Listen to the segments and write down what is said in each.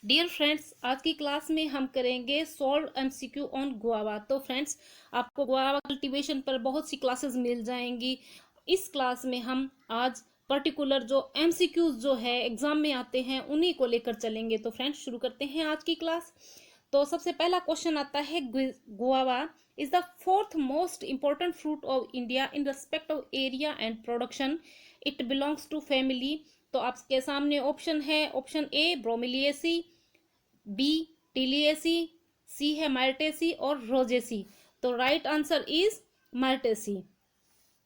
Dear friends, आज की class में हम करेंगे सॉल्व एमसीक्यू ऑन गुआवा। तो फ्रेंड्स, आपको गुआवा कल्टीवेशन पर बहुत सी क्लासेस मिल जाएंगी। इस क्लास में हम आज पर्टिकुलर जो एमसीक्यूज जो है एग्जाम में आते हैं उन्हीं को लेकर चलेंगे। तो फ्रेंड्स, शुरू करते हैं आज की क्लास। तो सबसे पहला क्वेश्चन आता है, guava is the fourth most important fruit of India in respect of area and production. It belongs to family. तो आपके सामने ऑप्शन है, option A bromeliaceae, B tiliaceae, C है मार्टेसी और रोजेसी। तो राइट आंसर इज मार्टेसी।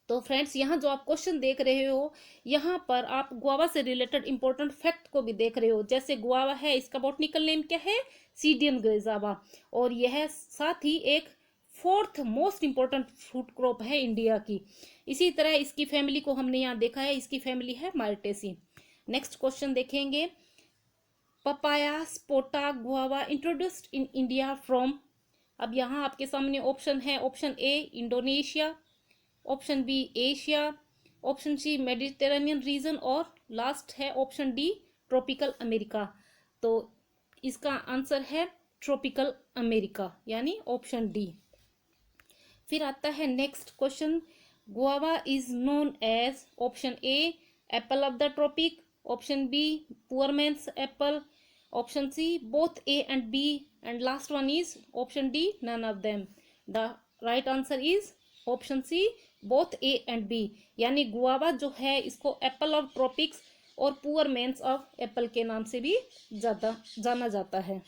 तो friends, यहाँ जो आप क्वेश्चन देख रहे हो, यहाँ पर आप गुआवा से रिलेटेड इंपॉर्टेंट फैक्ट को भी देख रहे हो। जैसे गुआवा है, इसका बॉटनिकल नेम क्या है? सीडियम गुआवा। और यह साथ ही एक fourth most important fruit crop है इंडिया की। इसी तरह इसकी फैमिली को हमने यहाँ देखा है, इसकी फैमिली है मार्टेसी। नेक्स्ट क्वेश्चन देखेंगे, papaya sapota guava introduced in India from. अब यहाँ आपके सामने ऑप्शन है, option A Indonesia, option B Asia, option C Mediterranean region और लास्ट है ऑप्शन डी ट्रॉपिकल अमेरिका। तो इसका आंसर है ट्रॉपिकल अमेरिका, यानी ऑप्शन डी। फिर आता है next question, guava is known as, option A apple of the tropic, option B poor man's apple, option C both A and B, and last one is option D none of them. The right answer is option C both A and B, यानी guava जो है इसको apple of tropics और poor man's of apple के नाम से भी ज्यादा जाना जाता है।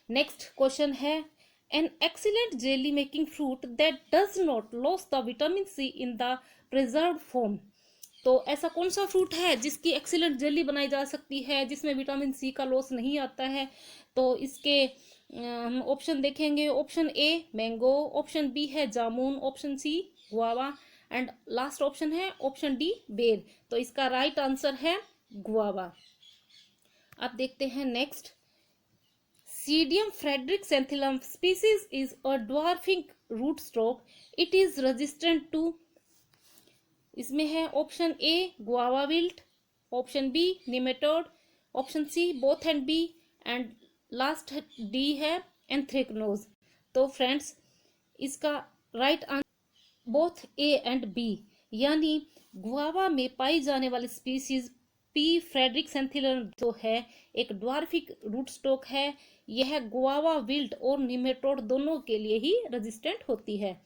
नेक्स्ट क्वेश्चन है, an excellent jelly making fruit that does not loss the vitamin C in the preserved form. तो ऐसा कौन सा फ्रूट है जिसकी एक्सीलेंट जेली बनाई जा सकती है जिसमें विटामिन सी का लॉस नहीं आता है? तो इसके हम ऑप्शन देखेंगे, option A mango, option B है jamun, option C guava, and last option है ऑप्शन डी बेर। तो इसका राइट आंसर है गुआवा। अब देखते हैं next, Psidium friedrichsthalianum species is a dwarfing root stock, it is resistant to. इसमें है option A guava wilt, option B nematode, option C both and B, and last D है anthracnose. तो friends, इसका right answer both A and B, यानी guava में पाई जाने वाली स्पीसीज पी फ्रेडरिक्सेंथिलम जो है एक ड्वार्फिक रूट स्टॉक है। यह गुआवा विल्ट और निमेटोड दोनों के लिए ही रेजिस्टेंट होती है।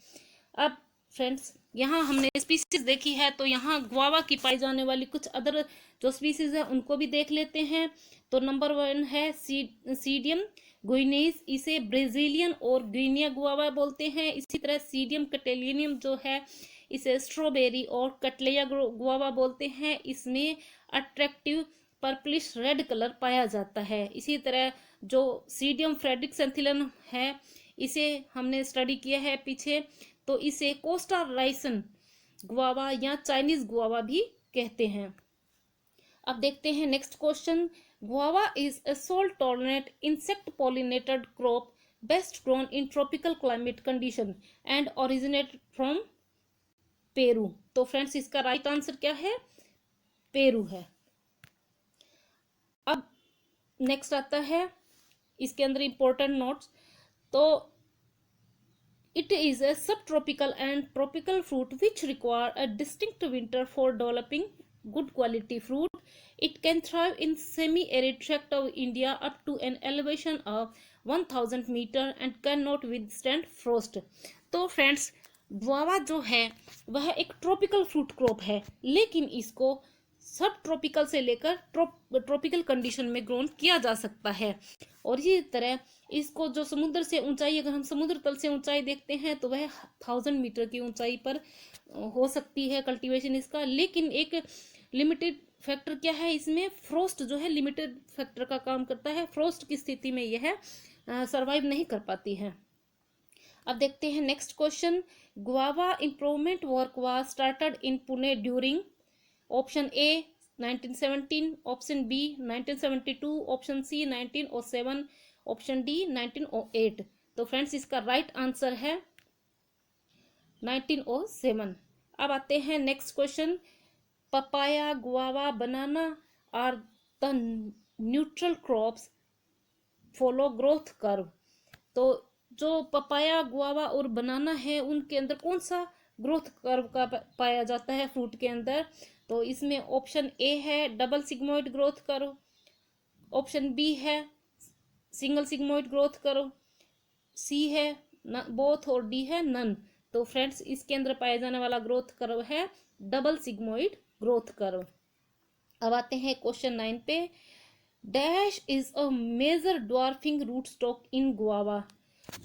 अब फ्रेंड्स, यहाँ हमने स्पीसीज देखी है, तो यहाँ गुआवा की पाई जाने वाली कुछ अदर जो स्पीसीज है उनको भी देख लेते हैं। तो नंबर 1 है सीडियम गुइनेस, इसे ब्राजीलियन और ग्रीनिया गुआवा बोलते हैं। इसी तरह सीडियम कटेलिनियम जो है इसे स्ट्रॉबेरी और कटलिया गुआवा बोलते हैं। इसमें अट्रैक्टिव पर्पलिश रेड कलर पाया जाता है। इसी तरह जो सीडियम फ्रेडरिक्सेंथिलम है, इसे हमने स्टडी किया है पीछे, तो इसे कोस्टा राइसन गुआवा या चाइनीज गुआवा भी कहते हैं। अब देखते हैं next question, guava is a salt tolerant insect pollinated crop best grown in tropical climate condition and originate from Peru. तो फ्रेंड्स, इसका राइट आंसर क्या है? पेरू है। अब नेक्स्ट आता है, इसके अंदर इंपॉर्टेंट नोट्स। तो it is a subtropical and tropical fruit which require a distinct winter for developing good quality fruit. It can thrive in semi-arid tract of India up to an elevation of 1000 meter and cannot withstand frost. तो friends, guava जो है वह एक tropical fruit crop है, लेकिन इसको सब tropical से लेकर ट्रॉपिकल कंडीशन में ग्रोन किया जा सकता है। और इसी तरह इसको जो समुद्र से ऊंचाई, अगर हम समुद्र तल से ऊंचाई देखते हैं तो वह 1000 मीटर की ऊंचाई पर हो सकती है कल्टीवेशन इसका। लेकिन एक लिमिटेड फैक्टर क्या है इसमें? फ्रोस्ट जो है लिमिटेड फैक्टर का काम करता है। फ्रोस्ट की स्थिति में यह सरवाइव नहीं कर पाती है। अब देखते हैं next question, guava improvement work was started in Pune during. Option A 1917, option B 1972, option C 1907, option D 1908। तो फ्रेंड्स, इसका राइट आंसर है 1907। अब आते हैं next question, papaya guava banana are the neutral crops follow growth curve. तो जो papaya, guava और बनाना है उनके अंदर कौन सा ग्रोथ कर्व का पाया जाता है फ्रूट के अंदर? तो इसमें ऑप्शन ए है double sigmoid growth curve, option B है single sigmoid growth curve, C है बोथ और डी है नन। तो फ्रेंड्स इसके अंदर पाया जाने वाला ग्रोथ कर्व है डबल सिग्मोइड ग्रोथ कर्व। अब आते हैं क्वेश्चन 9 पे। Dash is a major dwarfing root stock in guava.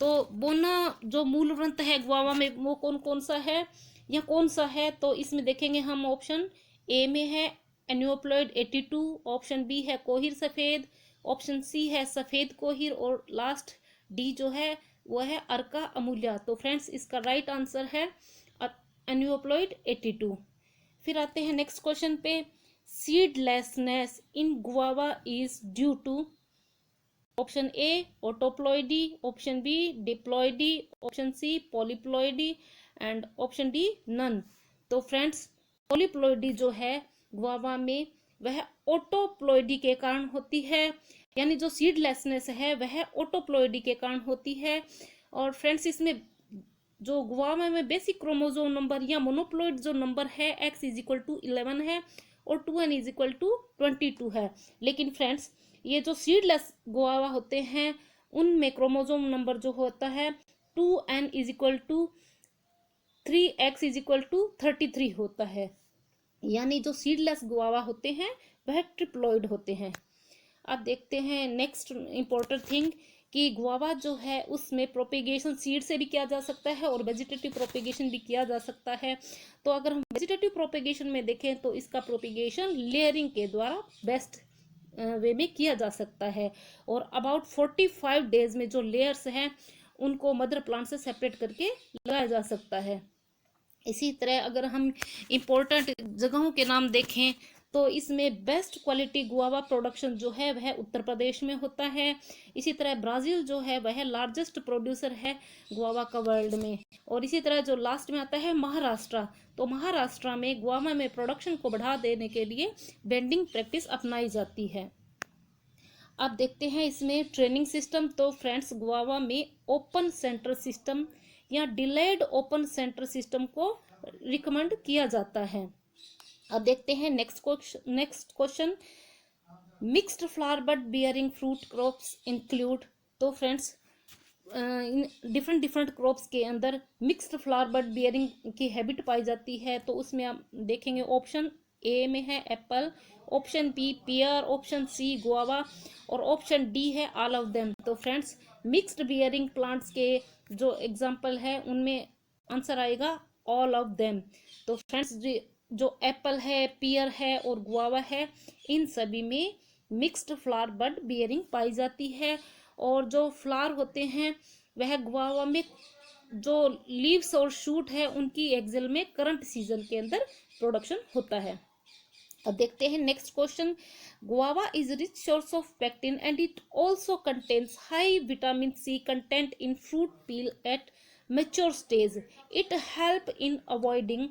तो बोना जो मूल वृंत है गुआवा में वो कौन कौन सा है या कौन सा है? तो इसमें देखेंगे हम ऑप्शन ए में है एन्यूप्लॉइड 82, ऑप्शन बी है कोहिर सफेद, ऑप्शन सी है सफेद कोहिर और लास्ट डी जो है वो है अर्का अमूल्या। तो फ्रेंड्स इसका राइट आंसर है एन्यूप्लॉइड 82। फिर आते हैं नेक्स्ट क्वेश्चन पे। Seedlessness in guava is due to option A autoploidy, option B diploidy, option C polyploidy and option D none. तो फ्रेंड्स पॉलीप्लॉइडी जो है गुआवा में वह ऑटोप्लॉइडी के कारण होती है, यानी जो सीडलेसनेस है वह ऑटोप्लॉइडी के कारण होती है। और फ्रेंड्स इसमें जो गुआवा में बेसिक क्रोमोसोम नंबर या मोनोप्लॉइड जो नंबर है x इज इक्वल टू 11 है और 2n इज इक्वल टू 22 है। लेकिन फ्रेंड्स ये जो सीडलेस गुआवा होते हैं उनमें क्रोमोसोम नंबर जो होता है 2n is equal to 3x is equal to 33 होता है, यानी जो सीडलेस गुआवा होते हैं वह ट्रिप्लॉइड होते हैं। अब देखते हैं नेक्स्ट इंपॉर्टेंट थिंग कि गुआवा जो है उसमें प्रोपेगेशन सीड से भी किया जा सकता है और वेजिटेटिव प्रोपेगेशन भी किया जा सकता है। तो अगर हम वेजिटेटिव प्रोपेगेशन में देखें तो इसका प्रोपेगेशन लेयरिंग के द्वारा बेस्ट वे में किया जा सकता है और अबाउट 45 डेज में जो लेयर्स हैं उनको मदर प्लांट से सेपरेट करके लगाया जा सकता है। इसी तरह अगर हम इम्पोर्टेंट जगहों के नाम देखें तो इसमें बेस्ट क्वालिटी गुआवा प्रोडक्शन जो है वह उत्तर प्रदेश में होता है। इसी तरह ब्राज़ील जो है वह लार्जेस्ट प्रोड्यूसर है गुआवा का वर्ल्ड में। और इसी तरह जो लास्ट में आता है महाराष्ट्र, तो महाराष्ट्र में गुआवा में प्रोडक्शन को बढ़ा देने के लिए बेंडिंग प्रैक्टिस अपनाई जाती है। अब देखते हैं इसमें ट्रेनिंग सिस्टम। तो फ्रेंड्स गुआवा में ओपन सेंटर सिस्टम या डिलेड ओपन सेंटर सिस्टम को रिकमेंड किया जाता है। अब देखते हैं next question. Mixed flower bud bearing fruit crops include. तो फ्रेंड्स इन डिफरेंट क्रॉप्स के अंदर मिक्स्ड फ्लावर बड बियरिंग की हैबिट पाई जाती है। तो उसमें आप देखेंगे ऑप्शन ए में है एप्पल, ऑप्शन बी पियर, ऑप्शन सी गुआवा और ऑप्शन डी है ऑल ऑफ देम। तो फ्रेंड्स मिक्स्ड बियरिंग प्लांट्स के जो एग्जाम्पल है उनमें आंसर आएगा ऑल ऑफ देम। तो फ्रेंड्स जो एप्पल है, पियर है और गुआवा है इन सभी में मिक्स्ड फ्लावर बड बियरिंग पाई जाती है। और जो फ्लावर होते हैं वह गुआवा में जो लीव्स और शूट है उनकी एक्सेल में करंट सीजन के अंदर प्रोडक्शन होता है। अब देखते हैं next question. Guava is rich source of pectin and it also contains high vitamin C content in fruit peel at mature stage. It help in avoiding.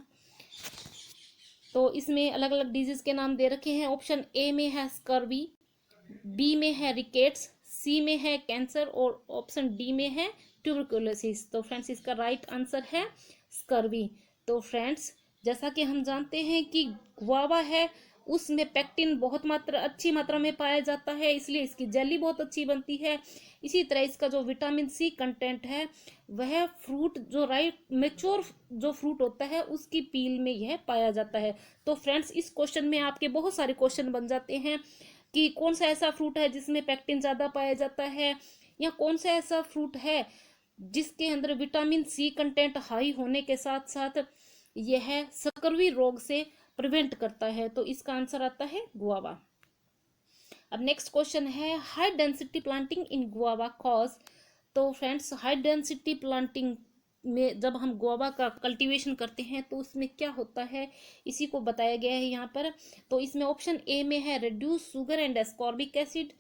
तो इसमें अलग अलग डिजीज के नाम दे रखे हैं। ऑप्शन ए में है स्कर्वी, बी में है रिकेट्स, सी में है कैंसर और ऑप्शन डी में है ट्यूबरकुलोसिस। तो फ्रेंड्स इसका राइट आंसर है स्कर्वी। तो फ्रेंड्स जैसा कि हम जानते हैं कि गुआवा है उसमें पेक्टिन बहुत अच्छी मात्रा में पाया जाता है, इसलिए इसकी जेली बहुत अच्छी बनती है। इसी तरह इसका जो विटामिन सी कंटेंट है वह फ्रूट जो मेच्योर जो फ्रूट होता है उसकी पील में यह पाया जाता है। तो फ्रेंड्स इस क्वेश्चन में आपके बहुत सारे क्वेश्चन बन जाते हैं कि कौन सा ऐसा फ्रूट है जिसमें पेक्टिन ज़्यादा पाया जाता है, या कौन सा ऐसा फ्रूट है जिसके अंदर विटामिन सी कंटेंट हाई होने के साथ साथ यह स्कर्वी रोग से प्रिवेंट करता है। तो इसका आंसर आता है गुआवा। अब नेक्स्ट क्वेश्चन है हाई डेंसिटी प्लांटिंग इन गुआवा कॉज। तो फ्रेंड्स हाई डेंसिटी प्लांटिंग में जब हम गुआवा का कल्टीवेशन करते हैं तो उसमें क्या होता है इसी को बताया गया है यहाँ पर। तो इसमें ऑप्शन ए में है reduce sugar and ascorbic acid,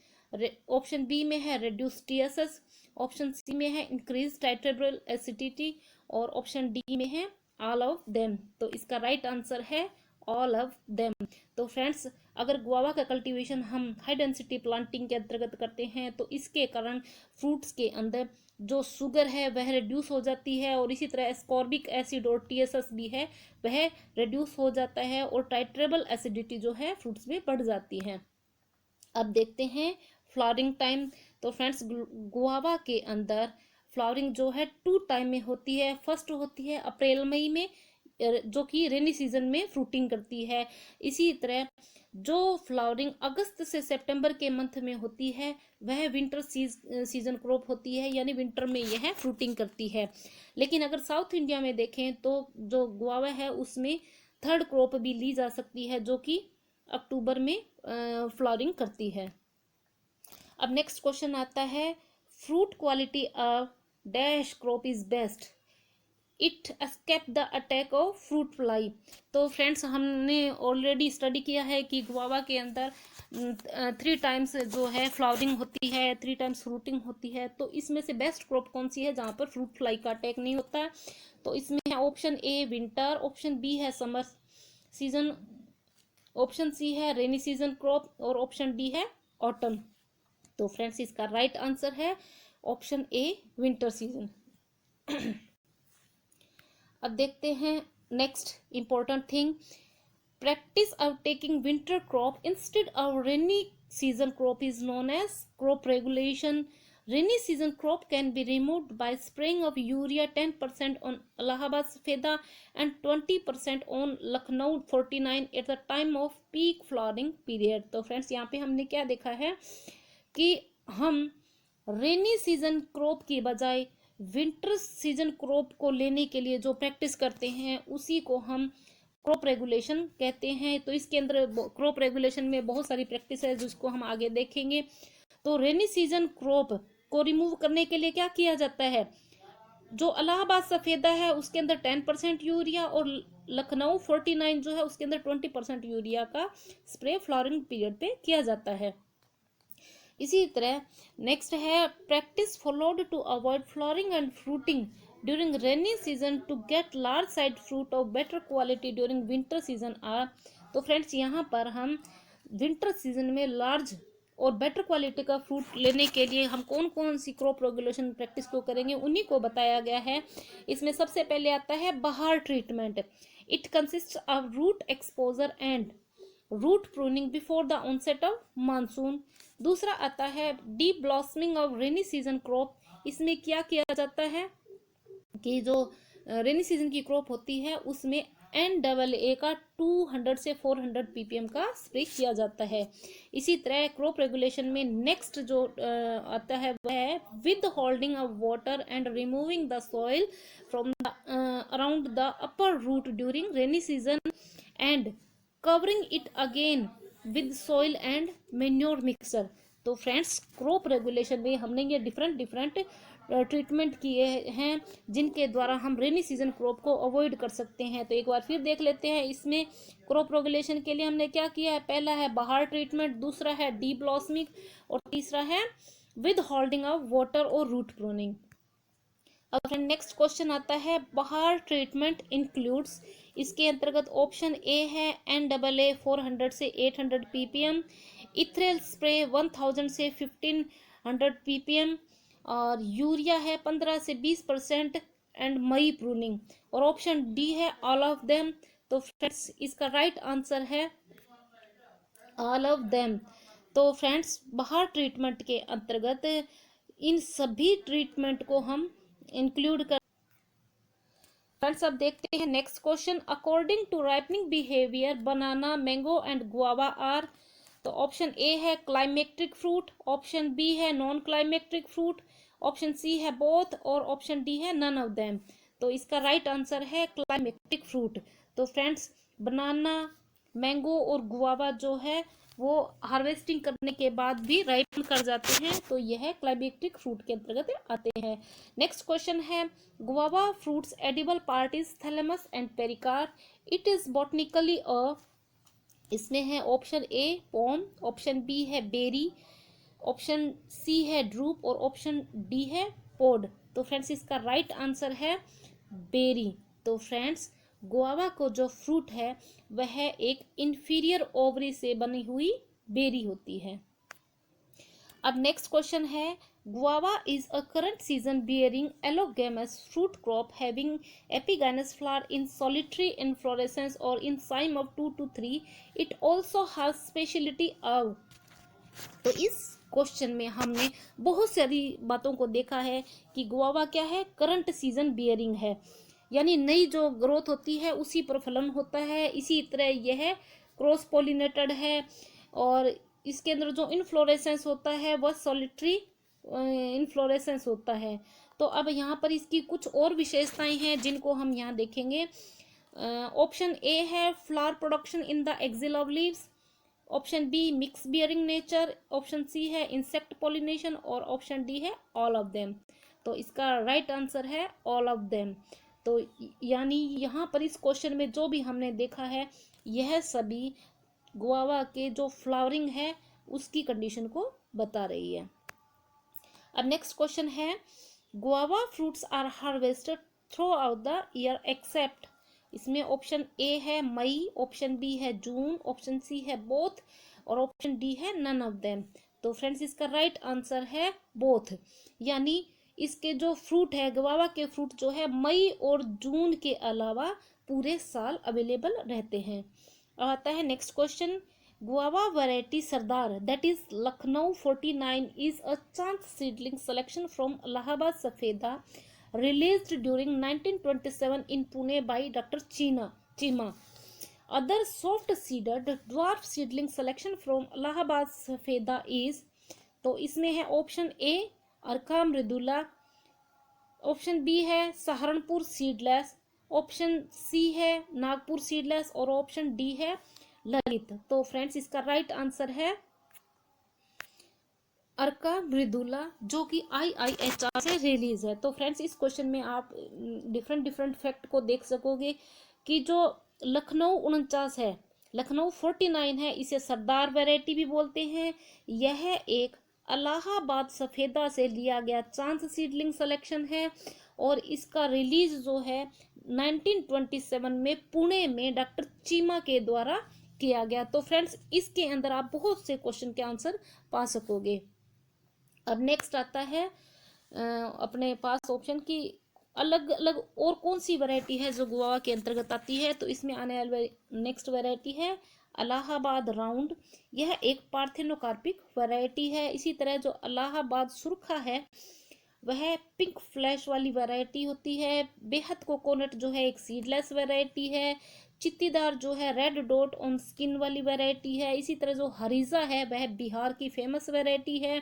option B में है रिड्यूस टीएसएस, ऑप्शन सी में है इंक्रीज टाइट्रेबल एसिडिटी और ऑप्शन डी में है ऑल ऑफ देम। तो इसका राइट आंसर है ऑल ऑफ देम। तो फ्रेंड्स अगर गुआवा का कल्टीवेशन हम हाई डेंसिटी प्लांटिंग के अंतर्गत करते हैं तो इसके कारण फ्रूट्स के अंदर जो शुगर है वह रिड्यूस हो जाती है, और इसी तरह एस्कॉर्बिक एसिड और टीएसएस भी है वह रिड्यूस हो जाता है, और टाइट्रेबल एसिडिटी जो है फ्रूट्स में बढ़ जाती है। अब देखते हैं फ्लावरिंग टाइम। तो फ्रेंड्स गुआवा के अंदर फ्लावरिंग जो है 2 टाइम में होती है। फर्स्ट होती है अप्रैल मई में, जो कि रेनी सीजन में फ्रूटिंग करती है। इसी तरह जो फ्लावरिंग अगस्त से सितंबर के मंथ में होती है वह विंटर सीजन क्रॉप होती है, यानी विंटर में यह फ्रूटिंग करती है। लेकिन अगर साउथ इंडिया में देखें तो जो गुआवा है उसमें थर्ड क्रॉप भी ली जा सकती है, जो कि अक्टूबर में फ्लावरिंग करती है। अब नेक्स्ट क्वेश्चन आता है, fruit quality of dash crop is best, it escape the attack of fruit fly. तो फ्रेंड्स हमने ऑलरेडी स्टडी किया है कि गुआवा के अंदर 3 टाइम्स जो है फ्लावरिंग होती है, 3 टाइम्स फ्रूटिंग होती है। तो इसमें से बेस्ट क्रॉप कौन सी है जहाँ पर फ्रूट फ्लाई का अटैक नहीं होता है? तो इसमें है option A winter, option B है समर सीजन, ऑप्शन सी है रेनी सीजन क्रॉप, और ऑप्शन डी है ऑटम। तो फ्रेंड्स इसका राइट आंसर है ऑप्शन ए विंटर सीजन। अब देखते हैं next important thing, practice of taking winter crop instead of rainy season crop is known as crop regulation. Rainy season crop can be removed by spraying of urea 10% on Allahabad Safeda and 20% on Lucknow 49 at the time of peak flowering period। तो friends यहाँ पे हमने क्या देखा है कि हम रेनी season crop की बजाय विंटर सीजन क्रॉप को लेने के लिए जो प्रैक्टिस करते हैं उसी को हम क्रॉप रेगुलेशन कहते हैं। तो इसके अंदर क्रॉप रेगुलेशन में बहुत सारी प्रैक्टिस है जिसको हम आगे देखेंगे। तो रेनी सीजन क्रॉप को रिमूव करने के लिए क्या किया जाता है, जो इलाहाबाद सफेदा है उसके अंदर 10% यूरिया और लखनऊ 49 जो है उसके अंदर 20% यूरिया का स्प्रे फ्लावरिंग पीरियड पे किया जाता है। इसी तरह नेक्स्ट है, practice followed to avoid flowering and fruiting during rainy season to get large size fruit of better quality during winter season are. तो फ्रेंड्स यहाँ पर हम विंटर सीजन में लार्ज और बेटर क्वालिटी का फ्रूट लेने के लिए हम कौन कौन सी क्रॉप रेगुलेशन प्रैक्टिस को करेंगे उन्हीं को बताया गया है। इसमें सबसे पहले आता है बहार treatment. It consist of root exposure and root pruning before the onset of monsoon. दूसरा आता है deblossoming of rainy season crop. इसमें क्या किया जाता है कि जो रेनी सीजन की क्रॉप होती है उसमें NAA का 200 से 400 ppm का स्प्रे किया जाता है। इसी तरह क्रॉप रेगुलेशन में नेक्स्ट जो आता है वह है with holding of water and removing the soil from the around the upper root during rainy season and covering it again with soil and manure mixer. तो फ्रेंड्स क्रॉप रेगुलेशन में हमने ये डिफरेंट ट्रीटमेंट किए हैं जिनके द्वारा हम रेनी season crop को अवॉइड कर सकते हैं। तो एक बार फिर देख लेते हैं, इसमें क्रॉप रेगुलेशन के लिए हमने क्या किया है, पहला है बहार ट्रीटमेंट, दूसरा है डी ब्लॉसमिंग और तीसरा है विद होल्डिंग ऑफ वाटर और रूट प्रूनिंग। अब फ्रेंड नेक्स्ट क्वेश्चन आता है, बहार ट्रीटमेंट इंक्लूड्स, इसके अंतर्गत ऑप्शन ए है NAA 400 से 800 ppm, इथ्रेल स्प्रे 1000 से 1500 ppm, और यूरिया है 15 से 20% एंड मई प्रूनिंग, और ऑप्शन डी है ऑल ऑफ देम। तो फ्रेंड्स इसका राइट आंसर है ऑल ऑफ देम। तो फ्रेंड्स बहार ट्रीटमेंट के अंतर्गत इन सभी ट्रीटमेंट को हम इंक्लूड कर। फ्रेंड्स अब देखते हैं next question, according to ripening behaviour banana mango and guava are. तो ऑप्शन ए है क्लाइमेक्ट्रिक फ्रूट, ऑप्शन बी है non climacteric fruit, option C है बोथ, और ऑप्शन डी है नन ऑफ देम। तो इसका राइट आंसर है क्लाइमेक्ट्रिक फ्रूट। तो फ्रेंड्स बनाना, मैंगो और गुआवा जो है वो हार्वेस्टिंग करने के बाद भी राइपन कर जाते हैं, तो यह क्लाइमेक्ट्रिक फ्रूट के अंतर्गत आते हैं। नेक्स्ट क्वेश्चन है, guava fruits edible part is thalamus and pericarp, it is botanically a. इसमें है option A pome, option B है बेरी, ऑप्शन सी है ड्रूप और ऑप्शन डी है पोड। तो फ्रेंड्स इसका राइट आंसर है बेरी। तो फ्रेंड्स गुआवा को जो फ्रूट है वह एक इंफीरियर ओवरी से बनी हुई बेरी होती है। अब नेक्स्ट क्वेश्चन है, guava is a current season bearing allogamous fruit crop having epigynous flower in solitary inflorescence और in cyme of 2 to 3। It also has speciality of. तो इस क्वेश्चन में हमने बहुत सारी बातों को देखा है कि गुआवा क्या है, करंट सीजन बियरिंग है, यानी नई जो ग्रोथ होती है उसी पर फलन होता है। इसी तरह यह क्रॉस पोलिनेटेड है और इसके अंदर जो इनफ्लोरेसेंस होता है वह सॉलिटरी इनफ्लोरेसेंस होता है। तो अब यहाँ पर इसकी कुछ और विशेषताएं हैं जिनको हम यहाँ देखेंगे। ऑप्शन ए है flower production in the axil of leaves, option B mix bearing nature, option C है इंसेक्ट पॉलिनेशन और ऑप्शन डी है ऑल ऑफ देम। तो इसका राइट आंसर है ऑल ऑफ देम। तो यानी यहाँ पर इस क्वेश्चन में जो भी हमने देखा है यह सभी गुआवा के जो फ्लावरिंग है उसकी कंडीशन को बता रही है। अब नेक्स्ट क्वेश्चन है, guava fruits are harvested throughout the year except. इसमें ऑप्शन ए है मई, ऑप्शन बी है जून, ऑप्शन सी है बोथ और ऑप्शन डी है नन ऑफ देम। तो फ्रेंड्स इसका राइट आंसर है बोथ, यानी इसके जो फ्रूट है गुआवा के फ्रूट जो है मई और जून के अलावा पूरे साल अवेलेबल रहते हैं। अब आता है next question, guava variety Sardar that is Lucknow 49 is a chance seedling selection from Allahabad सफेदा released during 1927 in Pune by Dr. Chima. Other soft-seeded dwarf seedling selection from Allahabad Safeda is, तो इसमें है option A Arka Mridula, option B है Saharanpur seedless, option C है Nagpur seedless और option D है ललित। तो friends इसका राइट आंसर है अर्का मृदुला जो कि IIHR से रिलीज है। तो फ्रेंड्स इस क्वेश्चन में आप डिफरेंट फैक्ट को देख सकोगे कि जो लखनऊ 49 है, लखनऊ 49 है, इसे सरदार वैरायटी भी बोलते हैं। यह एक इलाहाबाद सफेदा से लिया गया चांस सीडलिंग सिलेक्शन है और इसका रिलीज जो है 1927 में पुणे में डॉक्टर चीमा के द्वारा किया गया। तो फ्रेंड्स इसके अंदर आप बहुत से क्वेश्चन के आंसर पा सकोगे। अब नेक्स्ट आता है अपने पास ऑप्शन की अलग अलग और कौन सी वैरायटी है जो गुआवा के अंतर्गत आती है। तो इसमें आने वाली नेक्स्ट वैरायटी है इलाहाबाद राउंड। यह एक पार्थेनोकार्पिक वैरायटी है। इसी तरह जो इलाहाबाद सुरखा है वह पिंक फ्लैश वाली वैरायटी होती है। बेहद कोकोनट जो है एक सीडलेस वैरायटी है। चित्तीदार जो है रेड डॉट ऑन स्किन वाली वैरायटी है। इसी तरह जो हरीजा है वह बिहार की फेमस वैरायटी है।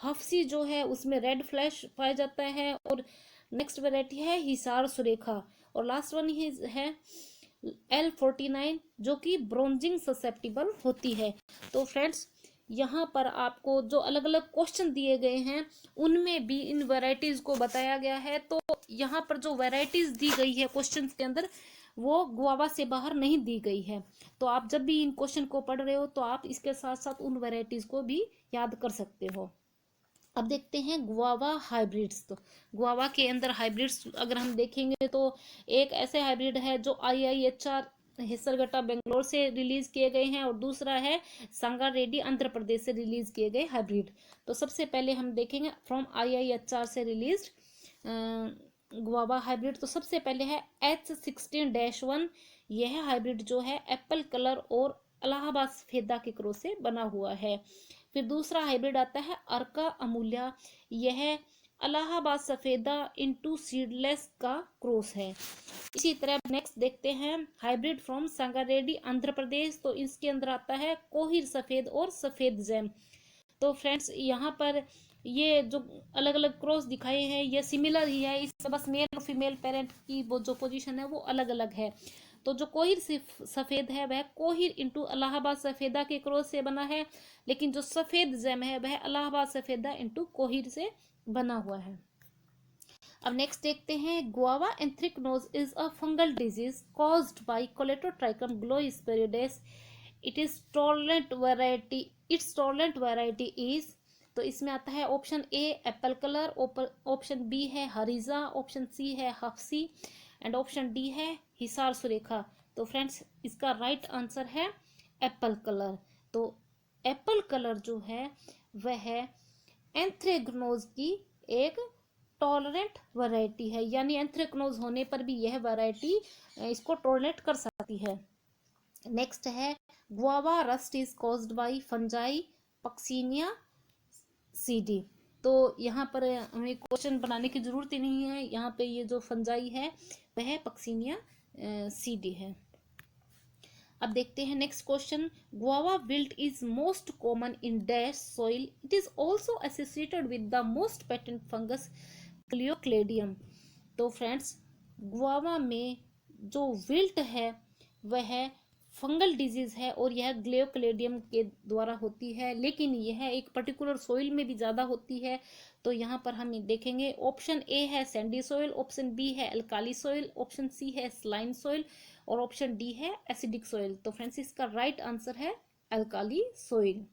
हफ्सी जो है उसमें रेड फ्लैश पाया जाता है। और नेक्स्ट वैरायटी है हिसार सुरेखा और लास्ट वन है L49 जो कि ब्रोंजिंग ससेप्टिबल होती है। तो फ्रेंड्स यहाँ पर आपको जो अलग अलग क्वेश्चन दिए गए हैं उनमें भी इन वैरायटीज को बताया गया है। तो यहाँ पर जो वैरायटीज दी गई है क्वेश्चन के अंदर वो गुआवा से बाहर नहीं दी गई है। तो आप जब भी इन क्वेश्चन को पढ़ रहे हो तो आप इसके साथ साथ उन वैरायटीज को भी याद कर सकते हो। अब देखते हैं गुआवा हाइब्रिड्स। तो गुआवा के अंदर हाइब्रिड्स अगर हम देखेंगे तो एक ऐसे हाइब्रिड है जो IIHR हिस्सरगट्टा बेंगलोर से रिलीज किए गए हैं और दूसरा है संगारेड्डी आंध्र प्रदेश से रिलीज किए गए हाइब्रिड। तो सबसे पहले हम देखेंगे फ्रॉम IIHR से रिलीज गुआवा हाइब्रिड। तो सबसे पहले है H16-1। यह हाइब्रिड जो है एप्पल कलर और इलाहाबाद सफेदा के क्रॉस से बना हुआ है। फिर दूसरा हाइब्रिड आता है अर्का अमूल्या। यह इलाहाबाद सफेदा इनटू सीडलेस का क्रॉस है। इसी तरह नेक्स्ट देखते हैं हाइब्रिड फ्रॉम संगारेड्डी आंध्र प्रदेश। तो इसके अंदर आता है कोहिर सफेद और सफेद जैम। तो फ्रेंड्स यहाँ पर ये जो अलग अलग क्रॉस दिखाए हैं ये सिमिलर ही है, इससे बस मेल और फीमेल पेरेंट की वो जो पोजीशन है वो अलग अलग है। तो जो कोहिर सफेद है वह कोहिर इंटू इलाहाबाद सफेदा के क्रॉस से बना है, लेकिन जो सफेद जैम है वह इलाहाबाद सफेदा इंटू कोहिर से बना हुआ है। अब नेक्स्ट देखते हैं guava anthracnose is a fungal disease caused by Colletotrichum gloeosporioides. Its tolerant variety is. तो इसमें आता है option A apple colour, option B है हरीजा, ऑप्शन सी है हफ्सी एंड ऑप्शन डी है हिसार सुरेखा। तो फ्रेंड्स इसका राइट आंसर है एप्पल कलर। तो एप्पल कलर जो है वह एंथ्रेक्नोज की एक टॉलरेंट वैरायटी है, यानी एंथ्रेक्नोज होने पर भी यह वैरायटी इसको टॉलरेट कर सकती है। नेक्स्ट है guava rust is caused by fungi Puccinia CD. तो यहाँ पर हमें क्वेश्चन बनाने की जरूरत ही नहीं है, यहाँ पे ये जो फंजाई है वह पक्सीनिया सीडी है। अब देखते हैं next question. Guava wilt is most common in dash soil, it is also associated with the most patent fungus Gliocladium. तो फ्रेंड्स गुआवा में जो विल्ट है वह फंगल डिजीज है और यह ग्लियोक्लेडियम के द्वारा होती है, लेकिन यह एक पर्टिकुलर सॉइल में भी ज़्यादा होती है। तो यहाँ पर हम देखेंगे ऑप्शन ए है सैंडी सॉइल, ऑप्शन बी है अल्काली सॉइल, ऑप्शन सी है स्लाइम सॉइल और ऑप्शन डी है एसिडिक सॉइल। तो फ्रेंड्स इसका राइट आंसर है अल्काली सॉइल।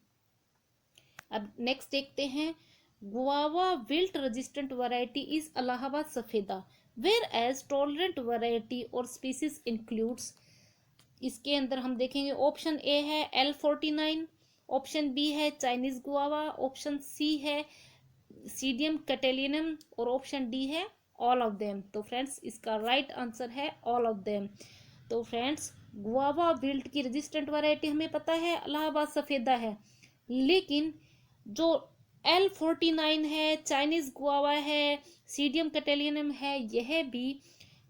अब नेक्स्ट देखते हैं guava wilt resistant variety is Allahabad सफेदा, वेयर एज टॉलरेंट वैरायटी और स्पीसीज इंक्लूड्स। इसके अंदर हम देखेंगे ऑप्शन ए है L49, ऑप्शन बी है चाइनीज गुआवा, ऑप्शन सी है सीडियम कैटेलिनम और ऑप्शन डी है ऑल ऑफ देम। तो फ्रेंड्स इसका राइट आंसर है ऑल ऑफ देम। तो फ्रेंड्स गुआवा विल्ट की रेजिस्टेंट वैरायटी हमें पता है इलाहाबाद सफेदा है, लेकिन जो L49 है, चाइनीज गुआवा है, सीडियम कैटेलिनम है, यह भी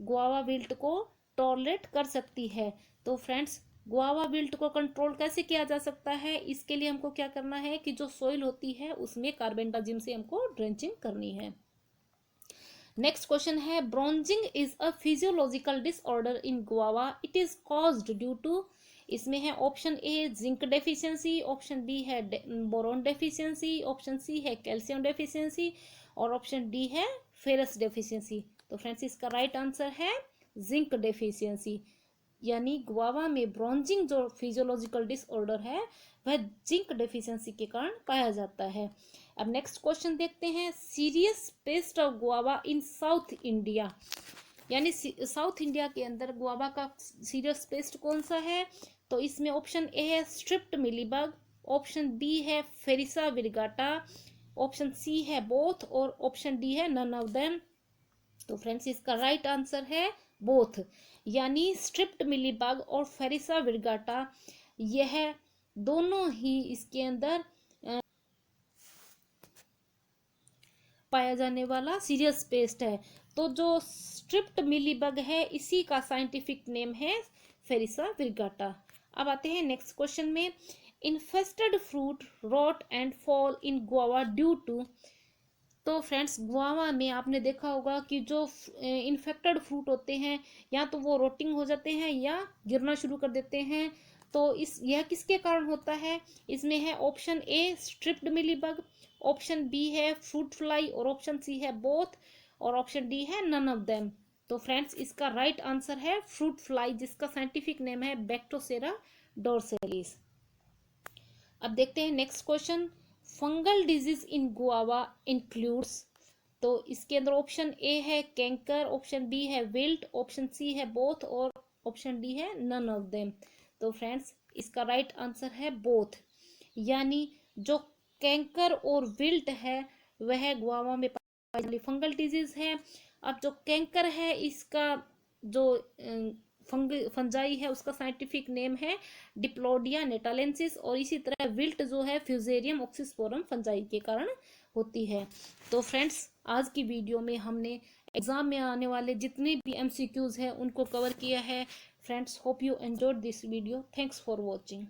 गुआवा विल्ट को टॉलरेट कर सकती है। तो फ्रेंड्स गुआवा विल्ट को कंट्रोल कैसे किया जा सकता है, इसके लिए हमको क्या करना है कि जो सॉइल होती है उसमें कार्बेंडाजिम से हमको ड्रेंचिंग करनी है। नेक्स्ट क्वेश्चन है bronzing is a physiological disorder in guava, it is caused due to. इसमें है option A zinc deficiency, option B है बोरोन डेफिशिएंसी, ऑप्शन सी है कैल्शियम डेफिशिएंसी और ऑप्शन डी है फेरस डेफिशिएंसी। तो फ्रेंड्स इसका right answer है zinc deficiency, यानी गुआवा में ब्रोंजिंग जो फिजियोलॉजिकल डिसऑर्डर है वह जिंक डेफिशिएंसी के कारण पाया जाता है। अब नेक्स्ट क्वेश्चन देखते हैं serious paste of guava in south India, यानी साउथ इंडिया के अंदर गुआवा का सीरियस पेस्ट कौन सा है। तो इसमें ऑप्शन ए है स्ट्रिप्ट मिलीबग, ऑप्शन बी है फेरिसा विरगाटा, ऑप्शन सी है बोथ और ऑप्शन डी है नन ऑफ देम। तो फ्रेंड्स इसका राइट आंसर है बोथ, यानी स्ट्रिप्ट मिलीबग और फेरिसा विरगाटा यह दोनों ही इसके अंदर पाया जाने वाला सीरियस पेस्ट है। तो जो स्ट्रिप्ट मिलीबग है इसी का साइंटिफिक नेम है फेरिसा विरगाटा। अब आते हैं नेक्स्ट क्वेश्चन में infested fruit rot and fall in guava due to. तो फ्रेंड्स गुआवा में आपने देखा होगा कि जो इन्फेक्टेड फ्रूट होते हैं या तो वो रोटिंग हो जाते हैं या गिरना शुरू कर देते हैं। तो यह किसके कारण होता है। इसमें है option A striped mealybug, option B है फ्रूट फ्लाई और ऑप्शन सी है बोथ और ऑप्शन डी है नन ऑफ देम। तो फ्रेंड्स इसका राइट आंसर है फ्रूट फ्लाई, जिसका साइंटिफिक नेम है बैक्टोसेरा डोर्सेलिस। अब देखते हैं next question fungal disease in guava includes. तो इसके अंदर ऑप्शन ए है कैंकर, ऑप्शन बी है विल्ट, ऑप्शन सी है बोथ और ऑप्शन डी है नन ऑफ देम। तो फ्रेंड्स इसका राइट आंसर है बोथ, यानी जो कैंकर और विल्ट है वह गुआवा में पाई जाने फंगल डिजीज है। अब जो कैंकर है इसका जो फंजाई है उसका साइंटिफिक नेम है डिप्लोडिया नेटालेंसिस और इसी तरह विल्ट जो है फ्यूजेरियम ऑक्सीस्पोरम फंजाई के कारण होती है। तो फ्रेंड्स आज की वीडियो में हमने एग्जाम में आने वाले जितने भी MCQs हैं उनको कवर किया है। Friends hope you enjoyed this video, thanks for watching.